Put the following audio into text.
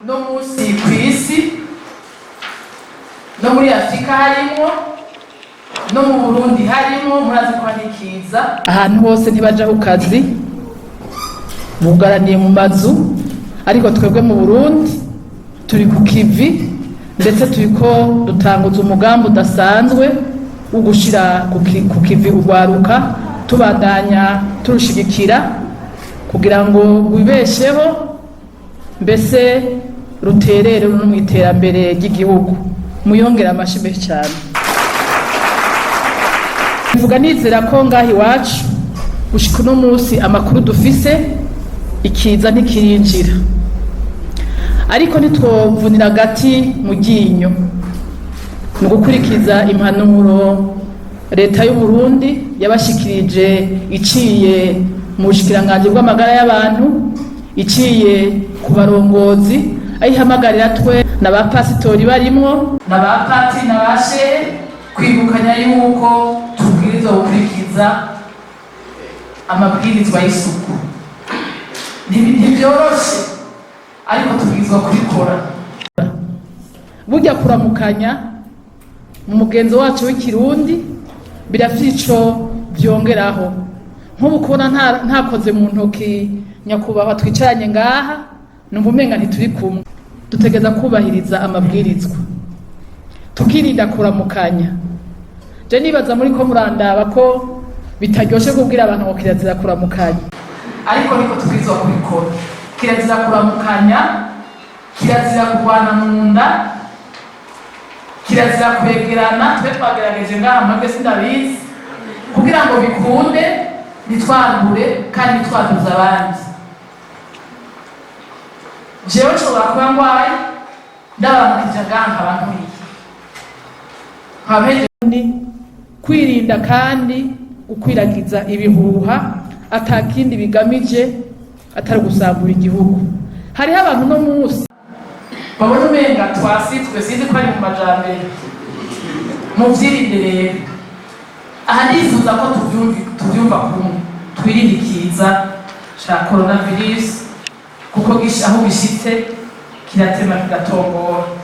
no musi kw'isi no muri Afrika harimo no mu Burundi harimo murazi kwanikiza ahantu hose ntibaja ku kazi bugaraniye mu mazu ariko twebwe mu Burundi turi ku kivi ndetse turiko dutanguza umugambi udasanzwe wo gushira ku kivi urwaruka tubandanya turushigikira kugira ngo wibesheho mbese ruterere no mu iterambere ry'igihugu muyongera amashimwe cyane. Mvuga nizera ko ngahi wacu gushika no munsi amakuru dufise ikiza ntikirinjira ariko nitwovunira gati mu ryinyo mu gukurikiza impanuro leta y'u Burundi yabashikirije iciye mu bushikiranganje bw'amagara y'abantu iciye ku barongozi ayihamagarira twe n'abapasitori barimwo n'abapati n'abashe kwibukanya yuko tubwirizwa gukurikiza amabwirizwa y'isuku. Ntibyoroshe ariko tubwirizwa kubikora. Burya kuramukanya mu mugenzo wacu w'ikirundi birafite ico byongeraho nk'ubu kubona ntakoze mu ntoki nyakubahwa twicaranye ngaha numva umenga ntituri kumwe. Dutegeza kubahiriza amabwirizwa tukirinda kuramukanya. Je nibaza muri ko murandaba ko bitaryoshe kubwira abantu ngo kirazira kuramukanya ariko niko tubwirizwa kubikora. Kirazira kuramukanya, kirazira kurwana mu nda, kirazira kwegerana. Twe twagerageje ngaha mwebwe sindabizi kugira ngo bikunde nitwandure kandi nitwanduza abandi. Jewe nshobora kuba ngwaye ndabaramukije ngaha nk'abantu nkabeje kwirinda kandi ukwiragiza ibihuha atakindi bigamije atari gusambura igihugu. Hariho abantu no munsi babona umenga twasitswe sinzi ko ari mu majambere muvyirinde rero. Aha ndifuza ko tuvyumva kumwe twirinde ikiza ca coronavirus kuko aho gishitse kiratema kigatongora.